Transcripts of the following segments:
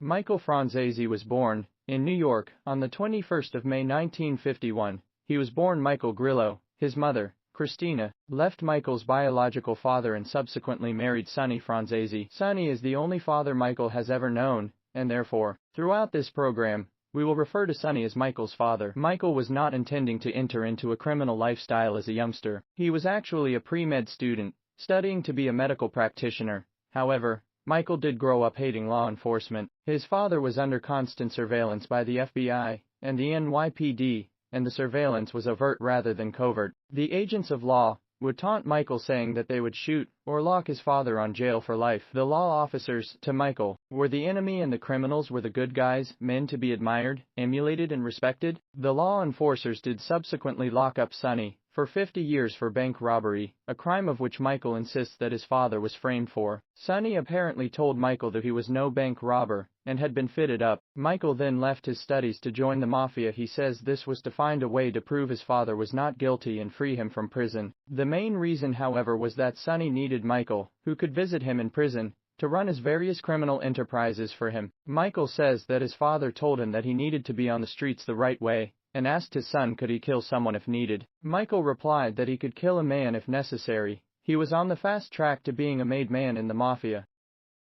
Michael Franzese was born in New York on the 21st of May 1951. He was born Michael Grillo. His mother, Christina, left Michael's biological father and subsequently married Sonny Franzese. Sonny is the only father Michael has ever known, and therefore, throughout this program, we will refer to Sonny as Michael's father. Michael was not intending to enter into a criminal lifestyle as a youngster. He was actually a pre-med student, studying to be a medical practitioner. However, Michael did grow up hating law enforcement. His father was under constant surveillance by the FBI and the NYPD, and the surveillance was overt rather than covert. The agents of law would taunt Michael saying that they would shoot or lock his father on jail for life. The law officers, to Michael, were the enemy and the criminals were the good guys, men to be admired, emulated and respected. The law enforcers did subsequently lock up Sonny for 50 years for bank robbery, a crime of which Michael insists that his father was framed for. Sonny apparently told Michael that he was no bank robber and had been fitted up. Michael then left his studies to join the Mafia. He says this was to find a way to prove his father was not guilty and free him from prison. The main reason, however, was that Sonny needed Michael, who could visit him in prison, to run his various criminal enterprises for him. Michael says that his father told him that he needed to be on the streets the right way, and asked his son could he kill someone if needed. Michael replied that he could kill a man if necessary. He was on the fast track to being a made man in the Mafia.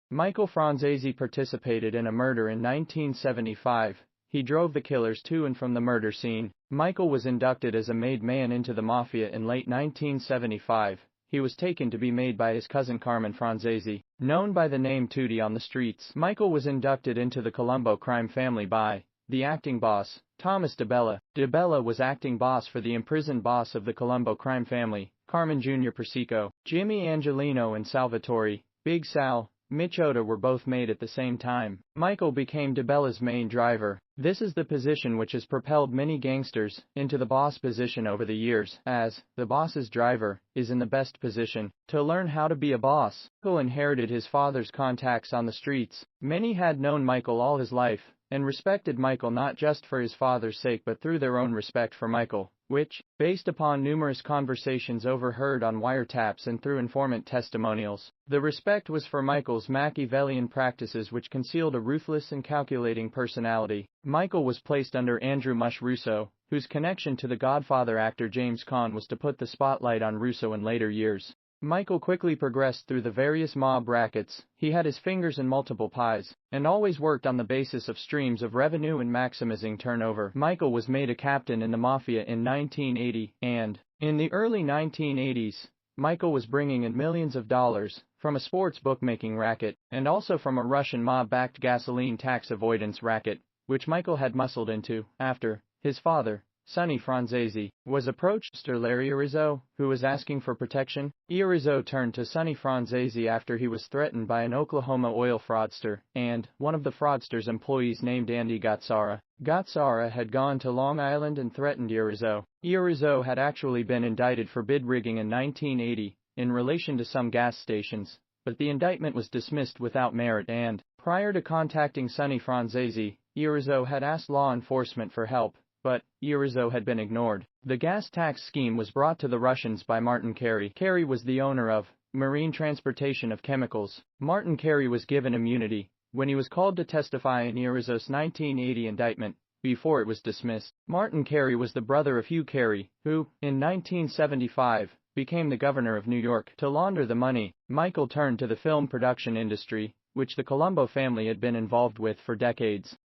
Michael Franzese participated in a murder in 1975. He drove the killers to and from the murder scene. Michael was inducted as a made man into the Mafia in late 1975. He was taken to be made by his cousin Carmen Franzese, known by the name Tootie on the streets. Michael was inducted into the Colombo crime family by the acting boss, Thomas DeBella. DeBella was acting boss for the imprisoned boss of the Colombo crime family, Carmen Jr. Persico. Jimmy Angelino and Salvatore, Big Sal, Mitch Oda were both made at the same time. Michael became DeBella's main driver. This is the position which has propelled many gangsters into the boss position over the years, as the boss's driver is in the best position to learn how to be a boss. Michael inherited his father's contacts on the streets. Many had known Michael all his life and respected Michael not just for his father's sake but through their own respect for Michael, which, based upon numerous conversations overheard on wiretaps and through informant testimonials, the respect was for Michael's Machiavellian practices which concealed a ruthless and calculating personality. Michael was placed under Andrew Mush Russo, whose connection to the Godfather actor James Caan was to put the spotlight on Russo in later years. Michael quickly progressed through the various mob rackets. He had his fingers in multiple pies, and always worked on the basis of streams of revenue and maximizing turnover. Michael was made a captain in the Mafia in 1980, and, in the early 1980s, Michael was bringing in millions of dollars from a sports bookmaking racket, and also from a Russian mob-backed gasoline tax avoidance racket, which Michael had muscled into, after his father, Sonny Franzese, was approached by Larry Irizzo, who was asking for protection. Irizzo turned to Sonny Franzese after he was threatened by an Oklahoma oil fraudster, and one of the fraudster's employees named Andy Gazzara. Gazzara had gone to Long Island and threatened Irizzo. Irizzo had actually been indicted for bid rigging in 1980, in relation to some gas stations, but the indictment was dismissed without merit and, prior to contacting Sonny Franzese, Irizzo had asked law enforcement for help, but Irizzo had been ignored. The gas tax scheme was brought to the Russians by Martin Carey. Carey was the owner of Marine Transportation of Chemicals. Martin Carey was given immunity when he was called to testify in Irizzo's 1980 indictment, before it was dismissed. Martin Carey was the brother of Hugh Carey, who, in 1975, became the governor of New York. To launder the money, Michael turned to the film production industry, which the Colombo family had been involved with for decades.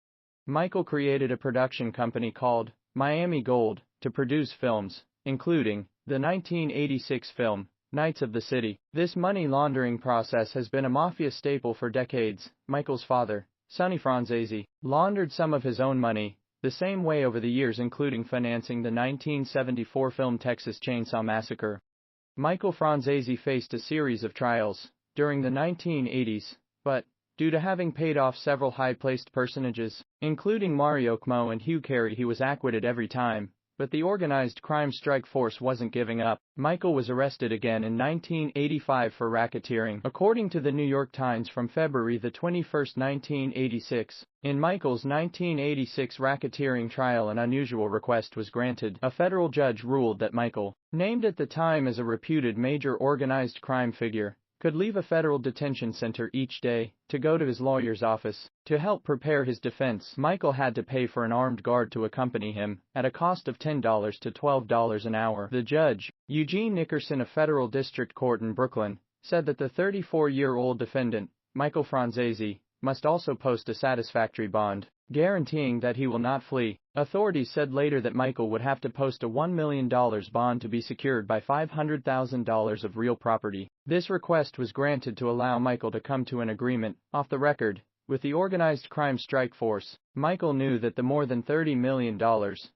Michael created a production company called Miami Gold to produce films, including the 1986 film, Knights of the City. This money laundering process has been a Mafia staple for decades. Michael's father, Sonny Franzese, laundered some of his own money the same way over the years, including financing the 1974 film Texas Chainsaw Massacre. Michael Franzese faced a series of trials during the 1980s, but, due to having paid off several high-placed personages, including Mario Cuomo and Hugh Carey, he was acquitted every time. But the organized crime strike force wasn't giving up. Michael was arrested again in 1985 for racketeering. According to the New York Times from February 21, 1986, in Michael's 1986 racketeering trial an unusual request was granted. A federal judge ruled that Michael, named at the time as a reputed major organized crime figure, could leave a federal detention center each day to go to his lawyer's office. To help prepare his defense, Michael had to pay for an armed guard to accompany him at a cost of $10 to $12 an hour. The judge, Eugene Nickerson of Federal District Court in Brooklyn, said that the 34-year-old defendant, Michael Franzese, must also post a satisfactory bond, guaranteeing that he will not flee. Authorities said later that Michael would have to post a $1 million bond to be secured by $500,000 of real property. This request was granted to allow Michael to come to an agreement, off the record, with the organized crime strike force. Michael knew that the more than $30 million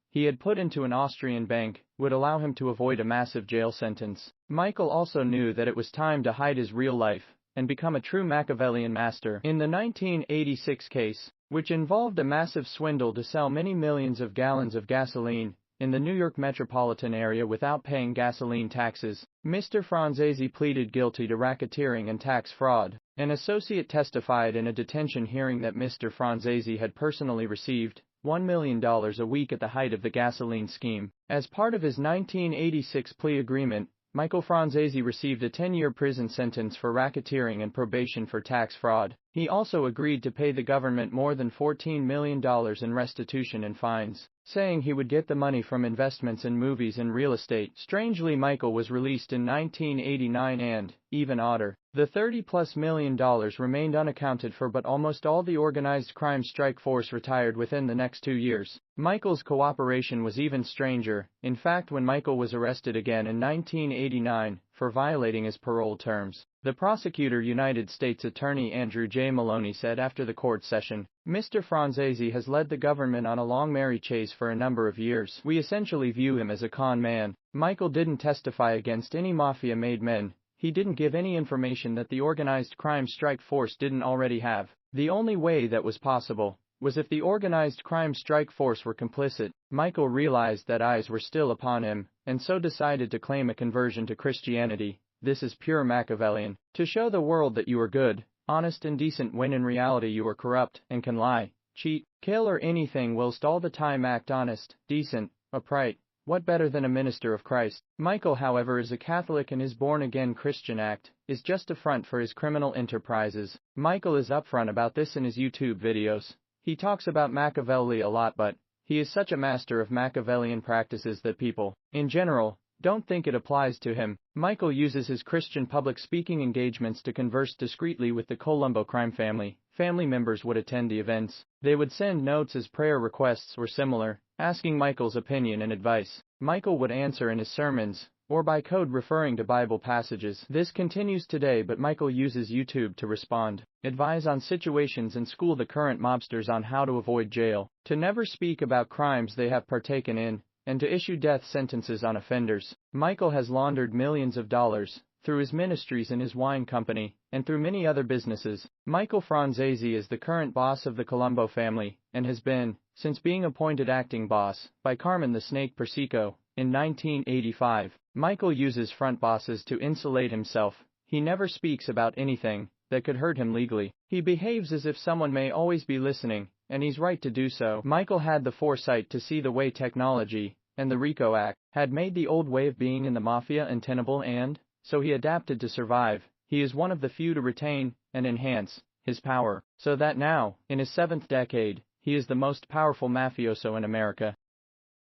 he had put into an Austrian bank would allow him to avoid a massive jail sentence. Michael also knew that it was time to hide his real life and become a true Machiavellian master. In the 1986 case, which involved a massive swindle to sell many millions of gallons of gasoline in the New York metropolitan area without paying gasoline taxes, Mr. Franzese pleaded guilty to racketeering and tax fraud. An associate testified in a detention hearing that Mr. Franzese had personally received $1 million a week at the height of the gasoline scheme. As part of his 1986 plea agreement, Michael Franzese received a 10-year prison sentence for racketeering and probation for tax fraud. He also agreed to pay the government more than $14 million in restitution and fines, saying he would get the money from investments in movies and real estate. Strangely, Michael was released in 1989 and, even odder, the $30+ million remained unaccounted for, but almost all the organized crime strike force retired within the next 2 years. Michael's cooperation was even stranger. In fact, when Michael was arrested again in 1989 for violating his parole terms, the prosecutor, United States Attorney Andrew J. Maloney, said after the court session, "Mr. Franzese has led the government on a long merry chase for a number of years. We essentially view him as a con man." Michael didn't testify against any Mafia-made men. He didn't give any information that the organized crime strike force didn't already have. The only way that was possible was if the organized crime strike force were complicit. Michael realized that eyes were still upon him, and so decided to claim a conversion to Christianity. This is pure Machiavellian. To show the world that you are good, honest and decent when in reality you are corrupt and can lie, cheat, kill or anything whilst all the time act honest, decent, upright. What better than a minister of Christ? Michael, however, is a Catholic, and his born-again Christian act is just a front for his criminal enterprises. Michael is upfront about this in his YouTube videos. He talks about Machiavelli a lot, but he is such a master of Machiavellian practices that people, in general, don't think it applies to him. Michael uses his Christian public speaking engagements to converse discreetly with the Colombo crime family. Family members would attend the events. They would send notes as prayer requests were similar, asking Michael's opinion and advice. Michael would answer in his sermons, or by code referring to Bible passages. This continues today, but Michael uses YouTube to respond, advise on situations, and school the current mobsters on how to avoid jail, to never speak about crimes they have partaken in, and to issue death sentences on offenders. Michael has laundered millions of dollars through his ministries and his wine company, and through many other businesses. Michael Franzese is the current boss of the Colombo family, and has been, since being appointed acting boss by Carmen the Snake Persico in 1985. Michael uses front bosses to insulate himself. He never speaks about anything that could hurt him legally. He behaves as if someone may always be listening, and he's right to do so. Michael had the foresight to see the way technology and the RICO Act had made the old way of being in the Mafia untenable, and so he adapted to survive. He is one of the few to retain and enhance his power, so that now, in his 7th decade, he is the most powerful mafioso in America.